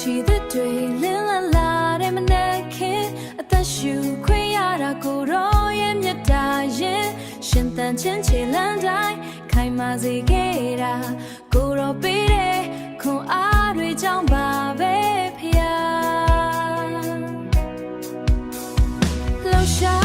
ချီတဲ့တွေလင်းလာလာတဲ့မနဲ့ခင်အသက်ရှူခွင့်ရတာကိုတော့ရဲ့မြတ်တာရင်ရှင်တန်ချင်းချေလန်းတိုင်းခိုင်မာစေခဲ့တာကိုတော့ပေးတဲ့ခွန်အားတွေကြောင့်ပါပဲဖျားလှူရှာ